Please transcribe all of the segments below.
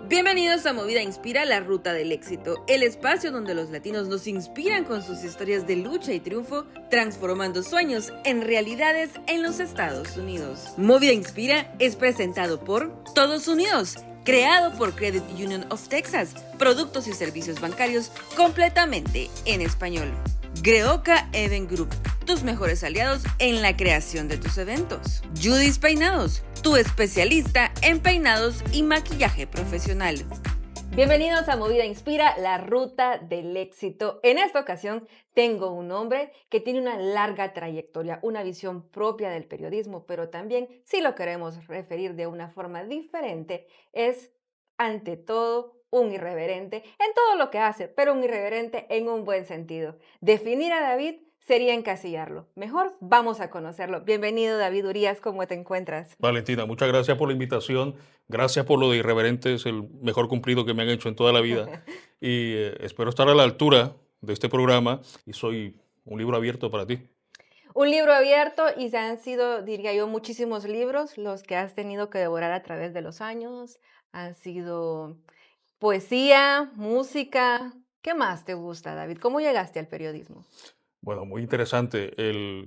Bienvenidos a Movida Inspira, la ruta del éxito, el espacio donde los latinos nos inspiran con sus historias de lucha y triunfo, transformando sueños en realidades en los Estados Unidos. Movida Inspira es presentado por Todos Unidos, creado por Credit Union of Texas, productos y servicios bancarios completamente en español. Greoka Event Group, tus mejores aliados en la creación de tus eventos. Judy's Peinados, tu especialista en peinados y maquillaje profesional. Bienvenidos a Movida Inspira, la ruta del éxito. En esta ocasión tengo un hombre que tiene una larga trayectoria, una visión propia del periodismo, pero también, si lo queremos referir de una forma diferente, es ante todo un irreverente en todo lo que hace, pero un irreverente en un buen sentido. Definir a David sería encasillarlo. Mejor vamos a conocerlo. Bienvenido, David Urías, ¿cómo te encuentras? Valentina, muchas gracias por la invitación. Gracias por lo de irreverente, es el mejor cumplido que me han hecho en toda la vida. Y espero estar a la altura de este programa y soy un libro abierto para ti. Un libro abierto y se han sido, diría yo, muchísimos libros los que has tenido que devorar a través de los años. Han sido poesía, música. ¿Qué más te gusta, David? ¿Cómo llegaste al periodismo? Bueno, muy interesante.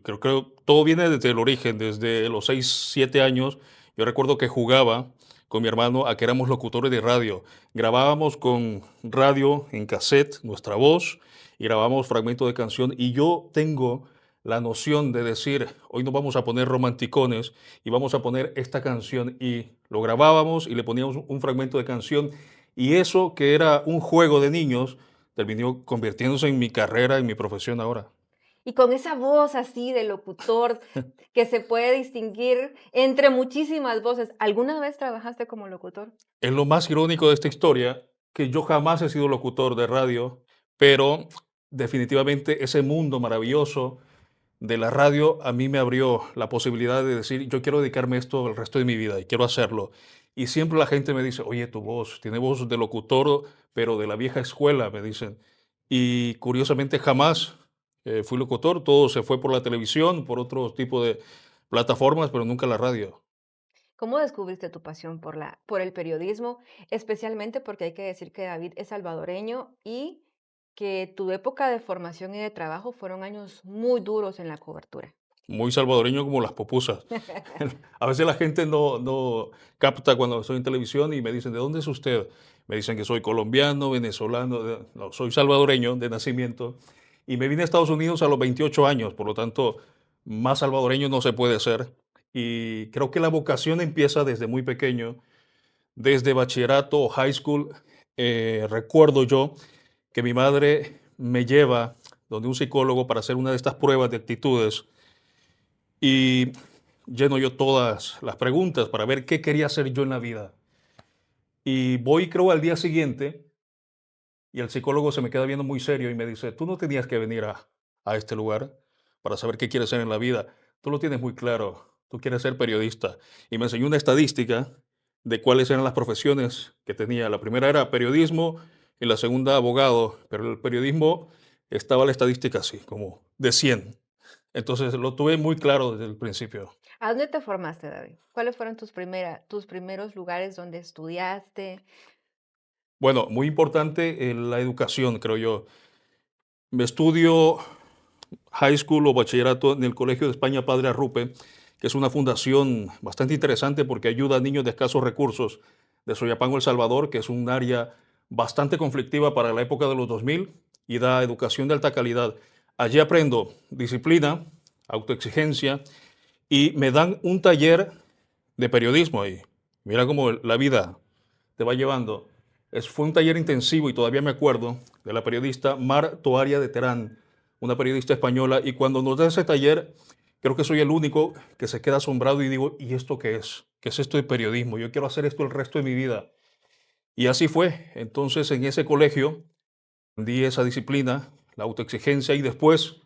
Creo que todo viene desde el origen, desde los 6, 7 años. Yo recuerdo que jugaba con mi hermano a que éramos locutores de radio. Grabábamos con radio en cassette nuestra voz y grabábamos fragmentos de canción. Y yo tengo la noción de decir, hoy nos vamos a poner romanticones y vamos a poner esta canción. Y lo grabábamos y le poníamos un fragmento de canción. Y eso que era un juego de niños terminó convirtiéndose en mi carrera, en mi profesión ahora. Y con esa voz así de locutor que se puede distinguir entre muchísimas voces. ¿Alguna vez trabajaste como locutor? Es lo más irónico de esta historia, que yo jamás he sido locutor de radio, pero definitivamente ese mundo maravilloso de la radio a mí me abrió la posibilidad de decir, yo quiero dedicarme a esto el resto de mi vida y quiero hacerlo. Y siempre la gente me dice, oye, tu voz, tiene voz de locutor, pero de la vieja escuela, me dicen. Y curiosamente jamás fui locutor, todo se fue por la televisión, por otro tipo de plataformas, pero nunca la radio. ¿Cómo descubriste tu pasión por el periodismo? Especialmente porque hay que decir que David es salvadoreño y que tu época de formación y de trabajo fueron años muy duros en la cobertura. Muy salvadoreño como las pupusas. A veces la gente no capta cuando estoy en televisión y me dicen, ¿de dónde es usted? Me dicen que soy colombiano, venezolano, no, soy salvadoreño de nacimiento y me vine a Estados Unidos a los 28 años, por lo tanto, más salvadoreño no se puede ser. Y creo que la vocación empieza desde muy pequeño, desde bachillerato o high school. Recuerdo yo que mi madre me lleva donde un psicólogo para hacer una de estas pruebas de actitudes y lleno yo todas las preguntas para ver qué quería hacer yo en la vida. Y voy, creo, al día siguiente y el psicólogo se me queda viendo muy serio y me dice, tú no tenías que venir a este lugar para saber qué quieres ser en la vida. Tú lo tienes muy claro, tú quieres ser periodista. Y me enseñó una estadística de cuáles eran las profesiones que tenía. La primera era periodismo y la segunda abogado, pero el periodismo estaba la estadística así, como de 100. Entonces lo tuve muy claro desde el principio. ¿A dónde te formaste, David? ¿Cuáles fueron tus primeros lugares donde estudiaste? Bueno, muy importante la educación, creo yo. Me estudio high school o bachillerato en el Colegio de España Padre Arrupe, que es una fundación bastante interesante porque ayuda a niños de escasos recursos de Soyapango, El Salvador, que es un área bastante conflictiva para la época de los 2000 y da educación de alta calidad. Allí aprendo disciplina, autoexigencia y me dan un taller de periodismo ahí. Mira cómo la vida te va llevando. Fue un taller intensivo y todavía me acuerdo de la periodista Mar Toaria de Terán, una periodista española, y cuando nos da ese taller, creo que soy el único que se queda asombrado y digo, ¿y esto qué es? ¿Qué es esto de periodismo? Yo quiero hacer esto el resto de mi vida. Y así fue. Entonces en ese colegio di esa disciplina, la autoexigencia, y después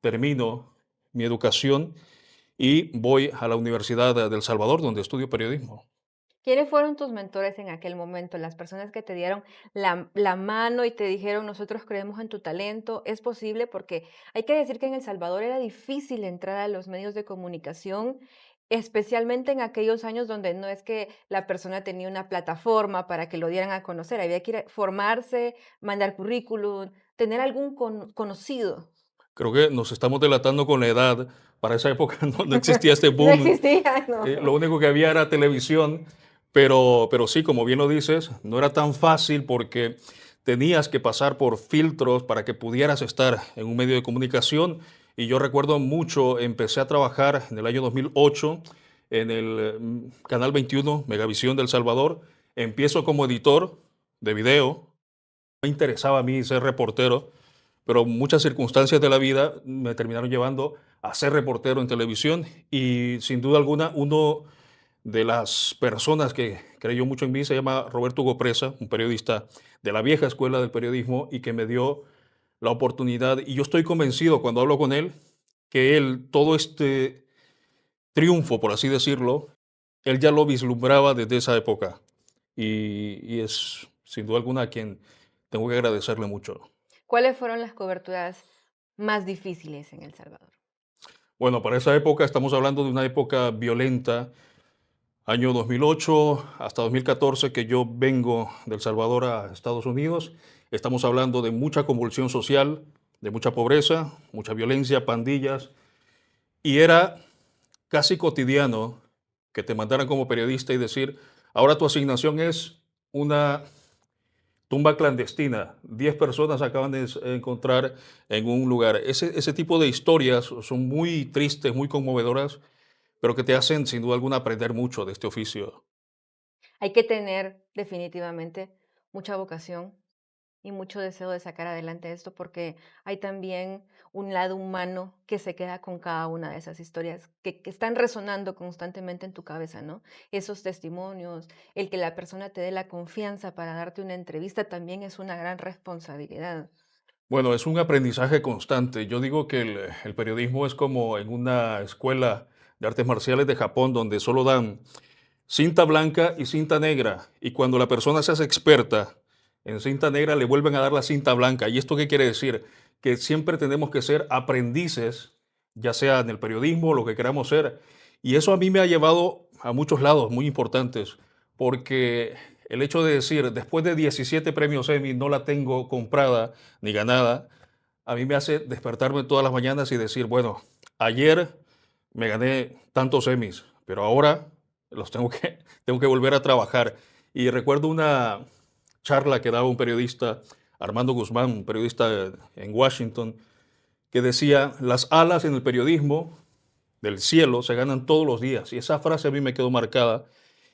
termino mi educación y voy a la Universidad de El Salvador, donde estudio periodismo. ¿Quiénes fueron tus mentores en aquel momento? Las personas que te dieron la mano y te dijeron, nosotros creemos en tu talento, es posible, porque hay que decir que en El Salvador era difícil entrar a los medios de comunicación especialmente en aquellos años donde no es que la persona tenía una plataforma para que lo dieran a conocer, había que ir a formarse, mandar currículum, tener algún conocido. Creo que nos estamos delatando con la edad. Para esa época no existía este No boom. existía, no. Lo único que había era televisión, pero sí, como bien lo dices, no era tan fácil porque tenías que pasar por filtros para que pudieras estar en un medio de comunicación. Y yo recuerdo mucho, empecé a trabajar en el año 2008 en el Canal 21, Megavisión de El Salvador. Empiezo como editor de video. Me interesaba a mí ser reportero, pero muchas circunstancias de la vida me terminaron llevando a ser reportero en televisión y sin duda alguna uno de las personas que creyó mucho en mí se llama Roberto Hugo Presa, un periodista de la vieja escuela del periodismo y que me dio la oportunidad y yo estoy convencido cuando hablo con él que él todo este triunfo, por así decirlo, él ya lo vislumbraba desde esa época y es sin duda alguna a quien tengo que agradecerle mucho. ¿Cuáles fueron las coberturas más difíciles en El Salvador? Bueno, para esa época estamos hablando de una época violenta, año 2008 hasta 2014 que yo vengo de El Salvador a Estados Unidos. Estamos hablando de mucha convulsión social, de mucha pobreza, mucha violencia, pandillas, y era casi cotidiano que te mandaran como periodista y decir, ahora tu asignación es una tumba clandestina. 10 personas acaban de encontrar en un lugar. Ese tipo de historias son muy tristes, muy conmovedoras, pero que te hacen sin duda alguna aprender mucho de este oficio. Hay que tener definitivamente mucha vocación y mucho deseo de sacar adelante esto, porque hay también un lado humano que se queda con cada una de esas historias que están resonando constantemente en tu cabeza, ¿no? Esos testimonios, el que la persona te dé la confianza para darte una entrevista también es una gran responsabilidad. Bueno, es un aprendizaje constante. Yo digo que el periodismo es como en una escuela de artes marciales de Japón donde solo dan cinta blanca y cinta negra. Y cuando la persona se hace experta en cinta negra, le vuelven a dar la cinta blanca. ¿Y esto qué quiere decir? Que siempre tenemos que ser aprendices, ya sea en el periodismo o lo que queramos ser. Y eso a mí me ha llevado a muchos lados muy importantes, porque el hecho de decir, después de 17 premios Emmy no la tengo comprada ni ganada, a mí me hace despertarme todas las mañanas y decir, bueno, ayer me gané tantos Emmys, pero ahora los tengo que volver a trabajar. Y recuerdo una charla que daba un periodista, Armando Guzmán, un periodista en Washington, que decía, las alas en el periodismo del cielo se ganan todos los días. Y esa frase a mí me quedó marcada.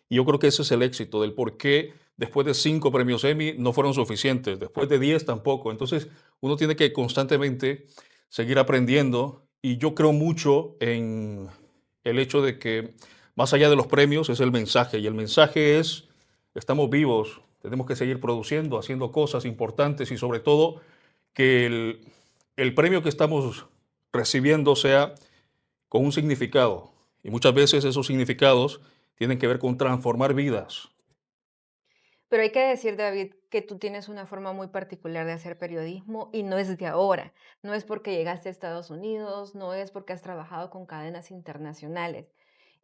Y yo creo que ese es el éxito del por qué después de 5 premios Emmy no fueron suficientes, después de 10 tampoco. Entonces uno tiene que constantemente seguir aprendiendo y yo creo mucho en el hecho de que más allá de los premios es el mensaje y el mensaje es, estamos vivos, tenemos que seguir produciendo, haciendo cosas importantes y sobre todo que el premio que estamos recibiendo sea con un significado. Y muchas veces esos significados tienen que ver con transformar vidas. Pero hay que decir, David, que tú tienes una forma muy particular de hacer periodismo y no es de ahora. No es porque llegaste a Estados Unidos, no es porque has trabajado con cadenas internacionales.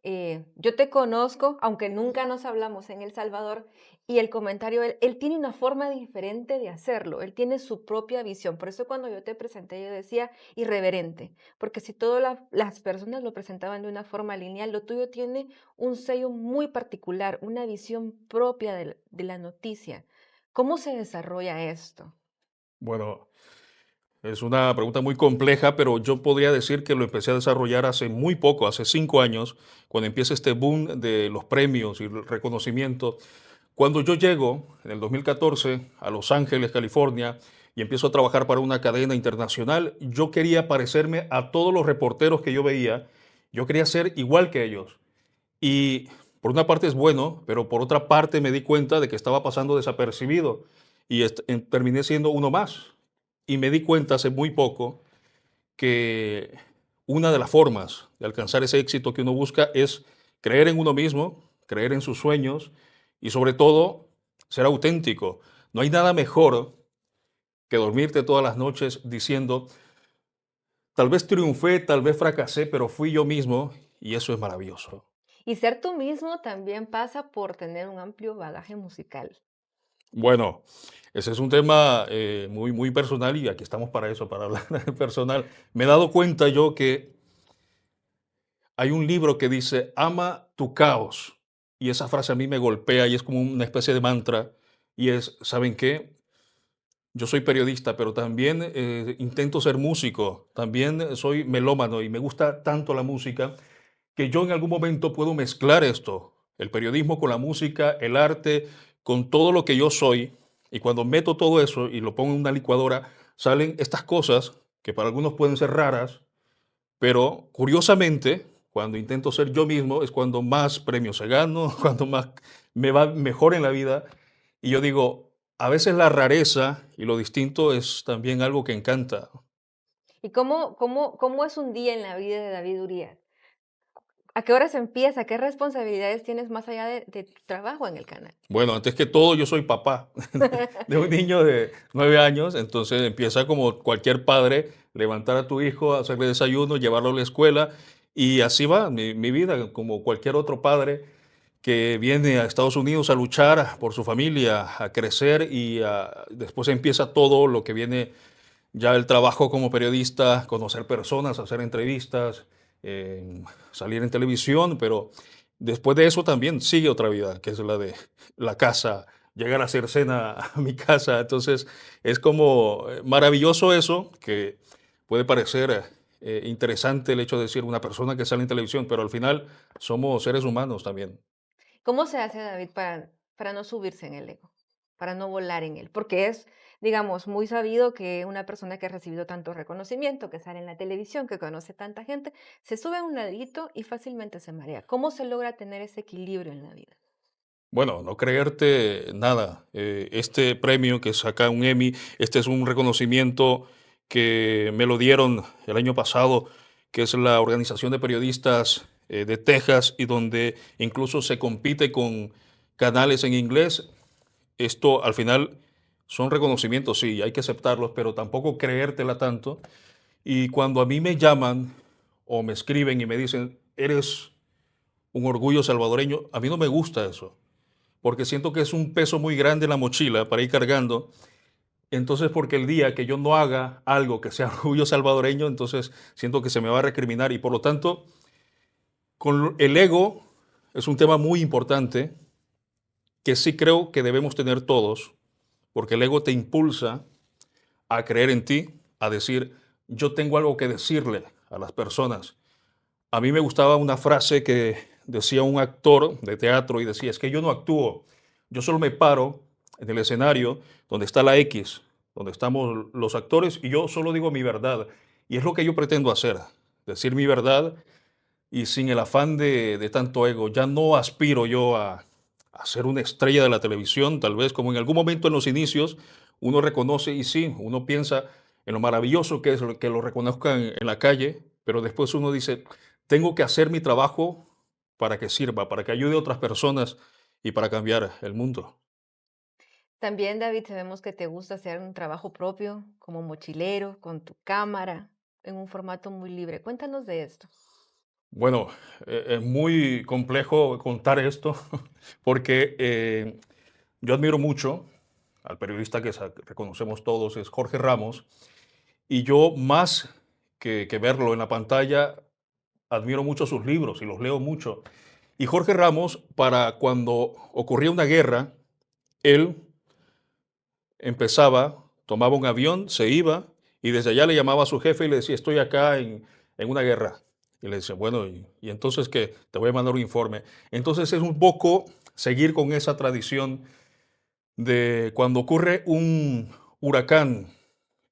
Yo te conozco, aunque nunca nos hablamos en El Salvador, y el comentario, él tiene una forma diferente de hacerlo, él tiene su propia visión. Por eso cuando yo te presenté, yo decía irreverente, porque si todas las personas lo presentaban de una forma lineal, lo tuyo tiene un sello muy particular, una visión propia de la noticia. ¿Cómo se desarrolla esto? Bueno, es una pregunta muy compleja, pero yo podría decir que lo empecé a desarrollar hace muy poco, hace 5 años, cuando empieza este boom de los premios y el reconocimiento. Cuando yo llego en el 2014 a Los Ángeles, California, y empiezo a trabajar para una cadena internacional, yo quería parecerme a todos los reporteros que yo veía, yo quería ser igual que ellos. Y por una parte es bueno, pero por otra parte me di cuenta de que estaba pasando desapercibido y terminé siendo uno más. Y me di cuenta hace muy poco que una de las formas de alcanzar ese éxito que uno busca es creer en uno mismo, creer en sus sueños y sobre todo ser auténtico. No hay nada mejor que dormirte todas las noches diciendo, tal vez triunfé, tal vez fracasé, pero fui yo mismo y eso es maravilloso. Y ser tú mismo también pasa por tener un amplio bagaje musical. Bueno, ese es un tema muy, muy personal y aquí estamos para eso, para hablar personal. Me he dado cuenta yo que hay un libro que dice, ama tu caos. Y esa frase a mí me golpea y es como una especie de mantra. Y es, ¿saben qué? Yo soy periodista, pero también intento ser músico. También soy melómano y me gusta tanto la música que yo en algún momento puedo mezclar esto, el periodismo con la música, el arte, con todo lo que yo soy. Y cuando meto todo eso y lo pongo en una licuadora, salen estas cosas que para algunos pueden ser raras, pero curiosamente, cuando intento ser yo mismo es cuando más premios se gano, cuando más me va mejor en la vida. Y yo digo, a veces la rareza y lo distinto es también algo que encanta. ¿Y cómo es un día en la vida de David Urias? ¿A qué horas empieza? ¿Qué responsabilidades tienes más allá de tu trabajo en el canal? Bueno, antes que todo, yo soy papá de un niño de 9 años, entonces empieza como cualquier padre, levantar a tu hijo, hacerle desayuno, llevarlo a la escuela, y así va mi vida, como cualquier otro padre que viene a Estados Unidos a luchar por su familia, a crecer, y después empieza todo lo que viene ya el trabajo como periodista, conocer personas, hacer entrevistas, salir en televisión, pero después de eso también sigue otra vida, que es la de la casa, llegar a hacer cena a mi casa. Entonces es como maravilloso eso, que puede parecer interesante el hecho de decir una persona que sale en televisión, pero al final somos seres humanos también. ¿Cómo se hace, David, para no subirse en el ego, para no volar en él? Porque es, digamos, muy sabido que una persona que ha recibido tanto reconocimiento, que sale en la televisión, que conoce tanta gente, se sube a un ladito y fácilmente se marea. ¿Cómo se logra tener ese equilibrio en la vida? Bueno, no creerte nada. Este premio que saca un Emmy, este es un reconocimiento que me lo dieron el año pasado, que es la Organización de Periodistas de Texas y donde incluso se compite con canales en inglés. Esto al final son reconocimientos, sí, hay que aceptarlos, pero tampoco creértela tanto. Y cuando a mí me llaman o me escriben y me dicen, eres un orgullo salvadoreño, a mí no me gusta eso porque siento que es un peso muy grande en la mochila para ir cargando. Entonces, porque el día que yo no haga algo que sea orgullo salvadoreño, entonces siento que se me va a recriminar y por lo tanto, con el ego es un tema muy importante que sí creo que debemos tener todos, porque el ego te impulsa a creer en ti, a decir, yo tengo algo que decirle a las personas. A mí me gustaba una frase que decía un actor de teatro y decía, es que yo no actúo, yo solo me paro en el escenario donde está la X, donde estamos los actores y yo solo digo mi verdad. Y es lo que yo pretendo hacer, decir mi verdad y sin el afán de tanto ego. Ya no aspiro yo a ser una estrella de la televisión, tal vez como en algún momento en los inicios uno reconoce y sí, uno piensa en lo maravilloso que es que lo reconozcan en la calle, pero después uno dice, tengo que hacer mi trabajo para que sirva, para que ayude a otras personas y para cambiar el mundo. También, David, sabemos que te gusta hacer un trabajo propio como mochilero, con tu cámara, en un formato muy libre. Cuéntanos de esto. Bueno, es muy complejo contar esto porque yo admiro mucho al periodista que reconocemos todos, es Jorge Ramos, y yo más que verlo en la pantalla, admiro mucho sus libros y los leo mucho. Y Jorge Ramos, para cuando ocurría una guerra, él empezaba, tomaba un avión, se iba y desde allá le llamaba a su jefe y le decía, estoy acá en una guerra. Y le dice, bueno, y entonces que te voy a mandar un informe. Entonces es un poco seguir con esa tradición de cuando ocurre un huracán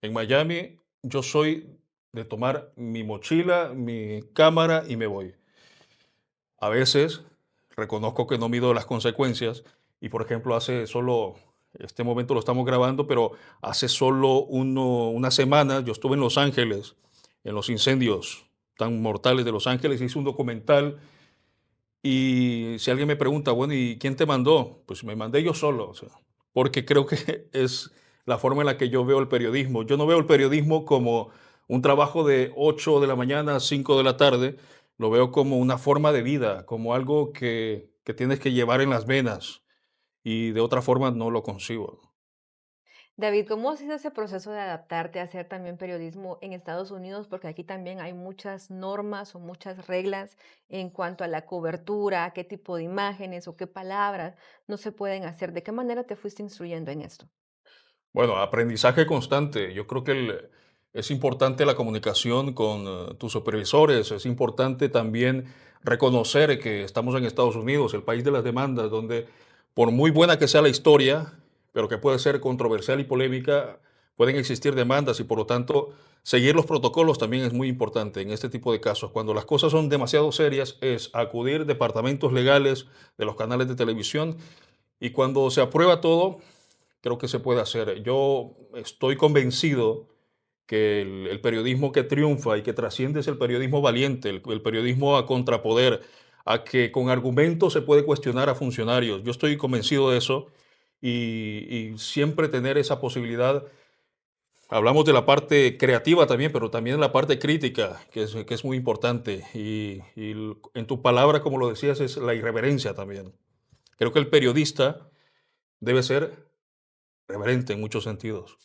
en Miami, yo soy de tomar mi mochila, mi cámara y me voy. A veces reconozco que no mido las consecuencias y, por ejemplo, hace solo, este momento lo estamos grabando, pero hace solo una semana yo estuve en Los Ángeles, en los incendios tan mortales de Los Ángeles, hice un documental y si alguien me pregunta, bueno, ¿y quién te mandó? Pues me mandé yo solo, o sea, porque creo que es la forma en la que yo veo el periodismo. Yo no veo el periodismo como un trabajo de 8 de la mañana a 5 de la tarde, lo veo como una forma de vida, como algo que tienes que llevar en las venas y de otra forma no lo concibo. David, ¿cómo ha sido ese proceso de adaptarte a hacer también periodismo en Estados Unidos? Porque aquí también hay muchas normas o muchas reglas en cuanto a la cobertura, qué tipo de imágenes o qué palabras no se pueden hacer. ¿De qué manera te fuiste instruyendo en esto? Bueno, aprendizaje constante. Yo creo que es importante la comunicación con tus supervisores. Es importante también reconocer que estamos en Estados Unidos, el país de las demandas, donde por muy buena que sea la historia, pero que puede ser controversial y polémica, pueden existir demandas y por lo tanto seguir los protocolos también es muy importante en este tipo de casos. Cuando las cosas son demasiado serias, es acudir departamentos legales de los canales de televisión y cuando se aprueba todo, creo que se puede hacer. Yo estoy convencido que el periodismo que triunfa y que trasciende es el periodismo valiente, el periodismo a contrapoder, a que con argumentos se puede cuestionar a funcionarios. Yo estoy convencido de eso y siempre tener esa posibilidad. Hablamos de la parte creativa también, pero también la parte crítica, que es muy importante. En tu palabra, como lo decías, es la irreverencia también. Creo que el periodista debe ser reverente en muchos sentidos.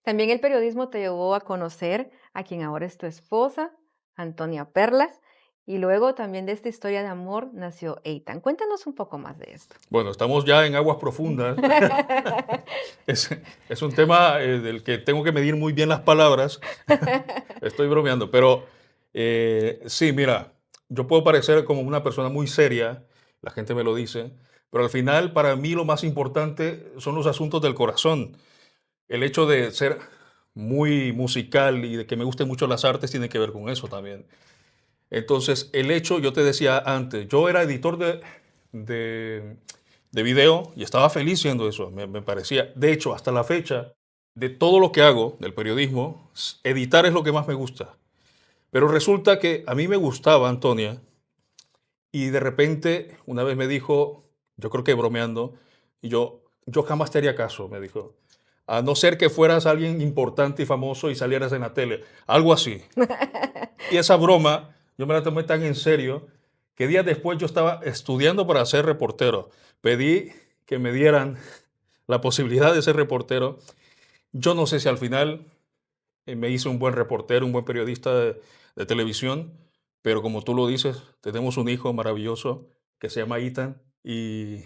También el periodismo te llevó a conocer a quien ahora es tu esposa, Antonia Perlas, y luego también de esta historia de amor nació Eitan. Cuéntanos un poco más de esto. Bueno, estamos ya en aguas profundas. Es, es un tema del que tengo que medir muy bien las palabras. Estoy bromeando, pero sí, mira, yo puedo parecer como una persona muy seria, la gente me lo dice, pero al final para mí lo más importante son los asuntos del corazón. El hecho de ser muy musical y de que me gusten mucho las artes tiene que ver con eso también. Entonces, el hecho, yo te decía antes, yo era editor de, de video y estaba feliz siendo eso, me parecía. De hecho, hasta la fecha, de todo lo que hago del periodismo, editar es lo que más me gusta. Pero resulta que a mí me gustaba Antonia y de repente una vez me dijo, yo creo que bromeando, y yo jamás te haría caso, me dijo, a no ser que fueras alguien importante y famoso y salieras en la tele, algo así. Y esa broma, yo me la tomé tan en serio que días después yo estaba estudiando para ser reportero. Pedí que me dieran la posibilidad de ser reportero. Yo no sé si al final me hice un buen reportero, un buen periodista de televisión, pero como tú lo dices, tenemos un hijo maravilloso que se llama Ethan y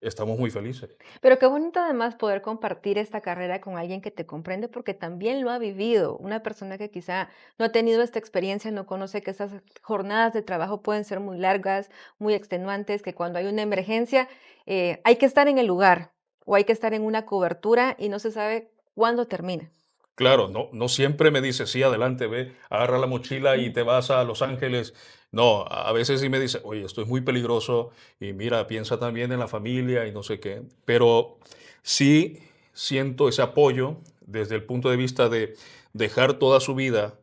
estamos muy felices. Pero qué bonito además poder compartir esta carrera con alguien que te comprende porque también lo ha vivido. Una persona que quizá no ha tenido esta experiencia, no conoce que estas jornadas de trabajo pueden ser muy largas, muy extenuantes, que cuando hay una emergencia hay que estar en el lugar o hay que estar en una cobertura y no se sabe cuándo termina. Claro, no siempre me dice, sí, adelante, ve, agarra la mochila y te vas a Los Ángeles. No, a veces sí me dice, oye, esto es muy peligroso y mira, piensa también en la familia y no sé qué. Pero sí siento ese apoyo desde el punto de vista de dejar toda su vida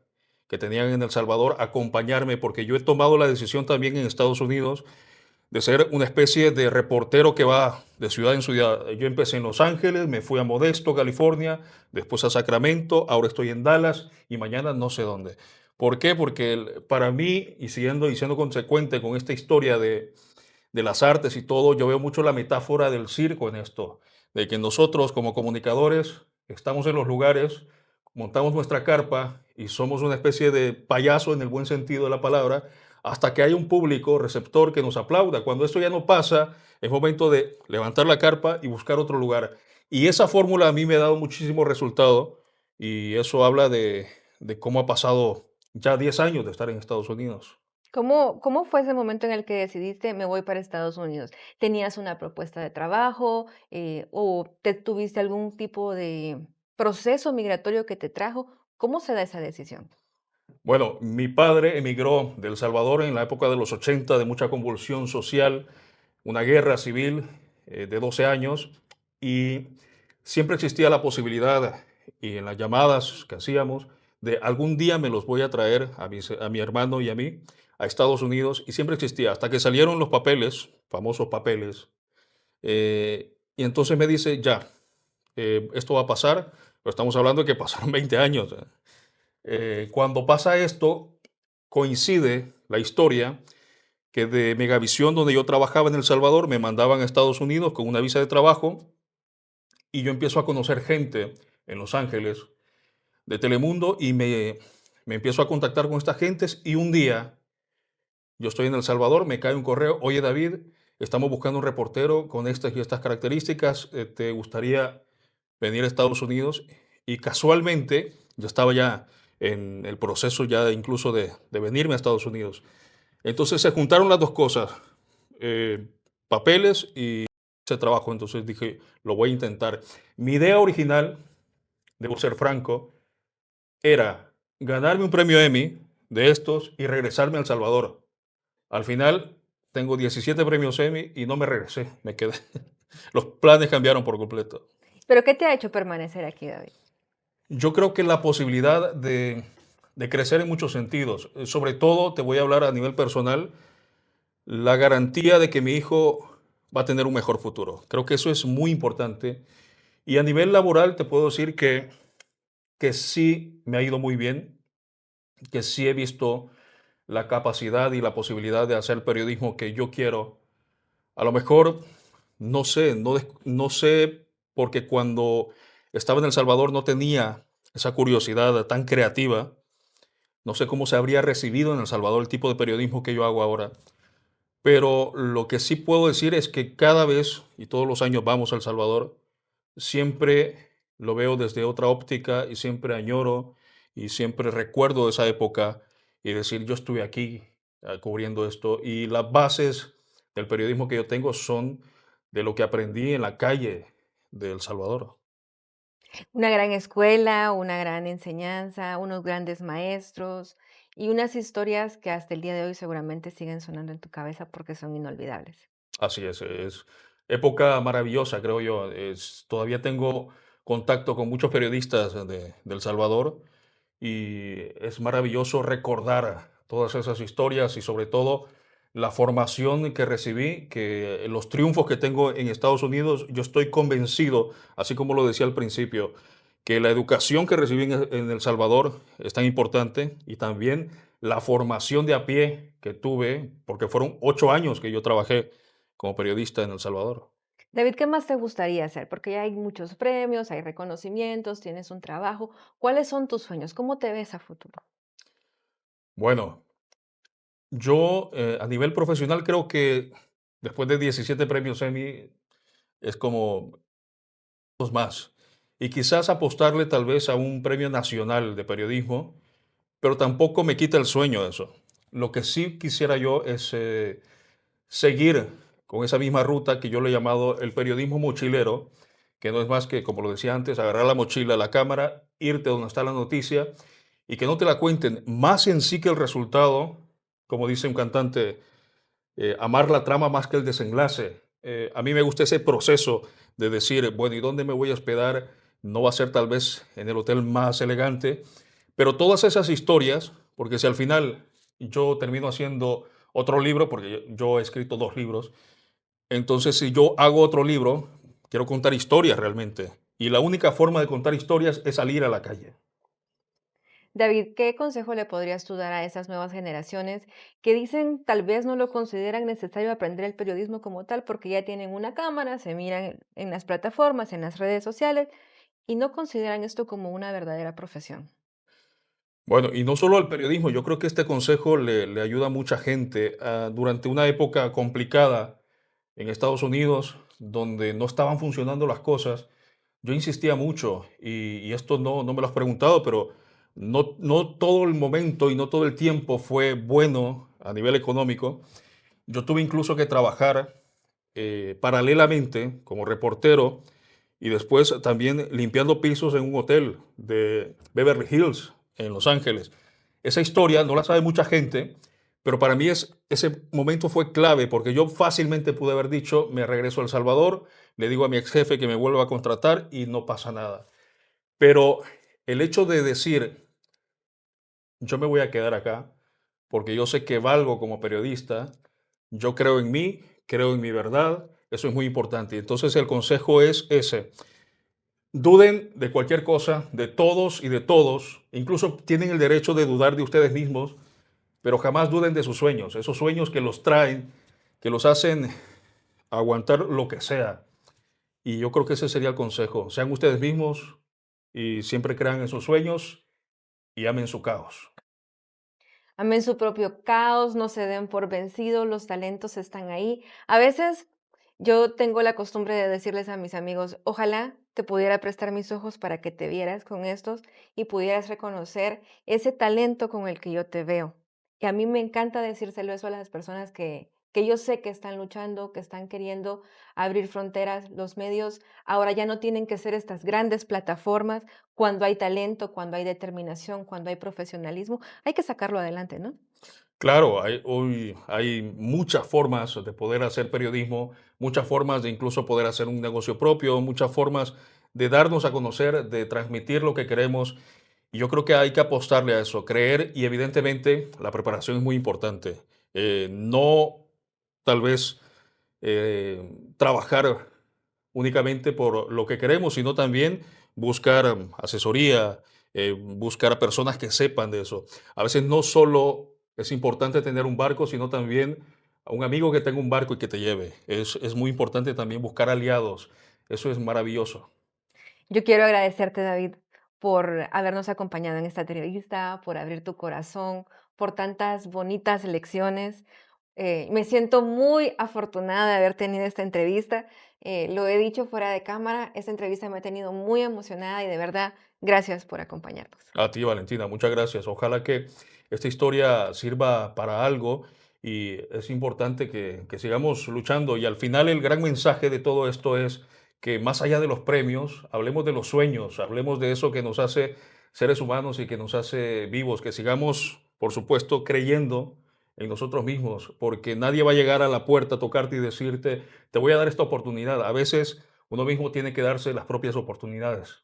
que tenían en El Salvador, acompañarme, porque yo he tomado la decisión también en Estados Unidos de ser una especie de reportero que va de ciudad en ciudad. Yo empecé en Los Ángeles, me fui a Modesto, California, después a Sacramento, ahora estoy en Dallas y mañana no sé dónde. ¿Por qué? Porque para mí, y siendo consecuente con esta historia de las artes y todo, yo veo mucho la metáfora del circo en esto, de que nosotros como comunicadores estamos en los lugares, montamos nuestra carpa y somos una especie de payaso en el buen sentido de la palabra, hasta que hay un público receptor que nos aplauda. Cuando esto ya no pasa, es momento de levantar la carpa y buscar otro lugar. Y esa fórmula a mí me ha dado muchísimo resultado y eso habla de cómo ha pasado ya 10 años de estar en Estados Unidos. ¿Cómo fue ese momento en el que decidiste me voy para Estados Unidos? ¿Tenías una propuesta de trabajo o tuviste algún tipo de proceso migratorio que te trajo? ¿Cómo se da esa decisión? Bueno, mi padre emigró de El Salvador en la época de los 80 de mucha convulsión social, una guerra civil de 12 años, y siempre existía la posibilidad, y en las llamadas que hacíamos, de algún día me los voy a traer a mi hermano y a mí a Estados Unidos, y siempre existía, hasta que salieron los papeles, famosos papeles, y entonces me dice, ya, esto va a pasar, pero estamos hablando de que pasaron 20 años. Cuando pasa esto, coincide la historia que de Megavisión, donde yo trabajaba en El Salvador, me mandaban a Estados Unidos con una visa de trabajo y yo empiezo a conocer gente en Los Ángeles de Telemundo y me empiezo a contactar con estas gentes y un día yo estoy en El Salvador, me cae un correo, oye David, estamos buscando un reportero con estas y estas características, ¿te gustaría venir a Estados Unidos? Y casualmente yo estaba ya en el proceso ya incluso de venirme a Estados Unidos. Entonces se juntaron las dos cosas, eh, papeles y ese trabajo, entonces dije, lo voy a intentar. Mi idea original, debo ser franco, era ganarme un premio Emmy de estos y regresarme a El Salvador. Al final tengo 17 premios Emmy y no me regresé, me quedé. Los planes cambiaron por completo. ¿Pero qué te ha hecho permanecer aquí, David? Yo creo que la posibilidad de crecer en muchos sentidos, sobre todo te voy a hablar a nivel personal, la garantía de que mi hijo va a tener un mejor futuro. Creo que eso es muy importante. Y a nivel laboral te puedo decir que sí me ha ido muy bien, que sí he visto la capacidad y la posibilidad de hacer periodismo que yo quiero. A lo mejor, no sé, no sé, porque cuando estaba en El Salvador no tenía esa curiosidad tan creativa. No sé cómo se habría recibido en El Salvador el tipo de periodismo que yo hago ahora. Pero lo que sí puedo decir es que cada vez, y todos los años vamos a El Salvador, siempre lo veo desde otra óptica y siempre añoro y siempre recuerdo esa época y decir, yo estuve aquí cubriendo esto. Y las bases del periodismo que yo tengo son de lo que aprendí en la calle de El Salvador. Una gran escuela, una gran enseñanza, unos grandes maestros y unas historias que hasta el día de hoy seguramente siguen sonando en tu cabeza porque son inolvidables. Así es época maravillosa, creo yo. Todavía tengo contacto con muchos periodistas de El Salvador y es maravilloso recordar todas esas historias y sobre todo la formación que recibí, que los triunfos que tengo en Estados Unidos, yo estoy convencido, así como lo decía al principio, que la educación que recibí en El Salvador es tan importante y también la formación de a pie que tuve, porque fueron 8 años que yo trabajé como periodista en El Salvador. David, ¿qué más te gustaría hacer? Porque ya hay muchos premios, hay reconocimientos, tienes un trabajo. ¿Cuáles son tus sueños? ¿Cómo te ves a futuro? Bueno, yo a nivel profesional creo que después de 17 premios Emmy es como dos más. Y quizás apostarle tal vez a un premio nacional de periodismo, pero tampoco me quita el sueño de eso. Lo que sí quisiera yo es seguir con esa misma ruta que yo le he llamado el periodismo mochilero, que no es más que, como lo decía antes, agarrar la mochila, la cámara, irte donde está la noticia y que no te la cuenten más en sí que el resultado, como dice un cantante, amar la trama más que el desenlace. A mí me gusta ese proceso de decir, bueno, ¿y dónde me voy a hospedar? No va a ser tal vez en el hotel más elegante, pero todas esas historias, porque si al final yo termino haciendo otro libro, porque yo he escrito 2 libros, entonces si yo hago otro libro, quiero contar historias realmente. Y la única forma de contar historias es salir a la calle. David, ¿qué consejo le podrías tú dar a esas nuevas generaciones que dicen tal vez no lo consideran necesario aprender el periodismo como tal porque ya tienen una cámara, se miran en las plataformas, en las redes sociales y no consideran esto como una verdadera profesión? Bueno, y no solo al periodismo, yo creo que este consejo le ayuda a mucha gente durante una época complicada en Estados Unidos, donde no estaban funcionando las cosas. Yo insistía mucho y esto no me lo has preguntado, pero no todo el momento y no todo el tiempo fue bueno a nivel económico. Yo tuve incluso que trabajar paralelamente como reportero y después también limpiando pisos en un hotel de Beverly Hills, en Los Ángeles. Esa historia no la sabe mucha gente, pero para mí ese momento fue clave porque yo fácilmente pude haber dicho, me regreso a El Salvador, le digo a mi ex jefe que me vuelva a contratar y no pasa nada. Pero el hecho de decir, yo me voy a quedar acá porque yo sé que valgo como periodista, yo creo en mí, creo en mi verdad, eso es muy importante. Entonces el consejo es ese. Duden de cualquier cosa, de todos y de todos. Incluso tienen el derecho de dudar de ustedes mismos, pero jamás duden de sus sueños, esos sueños que los traen, que los hacen aguantar lo que sea. Y yo creo que ese sería el consejo. Sean ustedes mismos y siempre crean en sus sueños y amen su caos. Amen su propio caos, no se den por vencidos, los talentos están ahí. A veces yo tengo la costumbre de decirles a mis amigos, ojalá te pudiera prestar mis ojos para que te vieras con estos y pudieras reconocer ese talento con el que yo te veo. Y a mí me encanta decírselo eso a las personas que yo sé que están luchando, que están queriendo abrir fronteras. Los medios ahora ya no tienen que ser estas grandes plataformas. Cuando hay talento, cuando hay determinación, cuando hay profesionalismo, hay que sacarlo adelante, ¿no? Claro, hoy hay muchas formas de poder hacer periodismo, muchas formas de incluso poder hacer un negocio propio, muchas formas de darnos a conocer, de transmitir lo que queremos. Y yo creo que hay que apostarle a eso, creer y evidentemente la preparación es muy importante. No tal vez trabajar únicamente por lo que queremos, sino también buscar asesoría, buscar a personas que sepan de eso. A veces no solo es importante tener un barco, sino también a un amigo que tenga un barco y que te lleve. Es muy importante también buscar aliados. Eso es maravilloso. Yo quiero agradecerte, David, por habernos acompañado en esta entrevista, por abrir tu corazón, por tantas bonitas lecciones. Me siento muy afortunada de haber tenido esta entrevista. Lo he dicho fuera de cámara, esta entrevista me ha tenido muy emocionada y de verdad, gracias por acompañarnos. A ti, Valentina, muchas gracias. Ojalá que esta historia sirva para algo y es importante que sigamos luchando. Y al final el gran mensaje de todo esto es que más allá de los premios, hablemos de los sueños, hablemos de eso que nos hace seres humanos y que nos hace vivos, que sigamos, por supuesto, creyendo en nosotros mismos, porque nadie va a llegar a la puerta a tocarte y decirte, te voy a dar esta oportunidad. A veces uno mismo tiene que darse las propias oportunidades.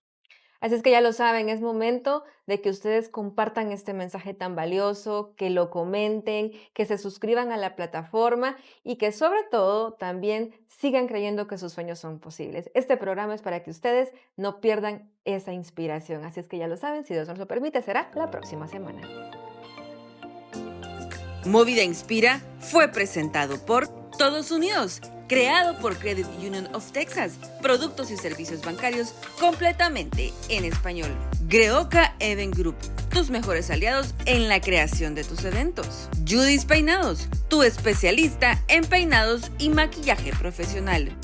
Así es que ya lo saben, es momento de que ustedes compartan este mensaje tan valioso, que lo comenten, que se suscriban a la plataforma y que sobre todo también sigan creyendo que sus sueños son posibles. Este programa es para que ustedes no pierdan esa inspiración. Así es que ya lo saben, si Dios nos lo permite, será la próxima semana. Movida Inspira fue presentado por Todos Unidos, creado por Credit Union of Texas, productos y servicios bancarios completamente en español. Greoka Event Group, tus mejores aliados en la creación de tus eventos. Judy's Peinados, tu especialista en peinados y maquillaje profesional.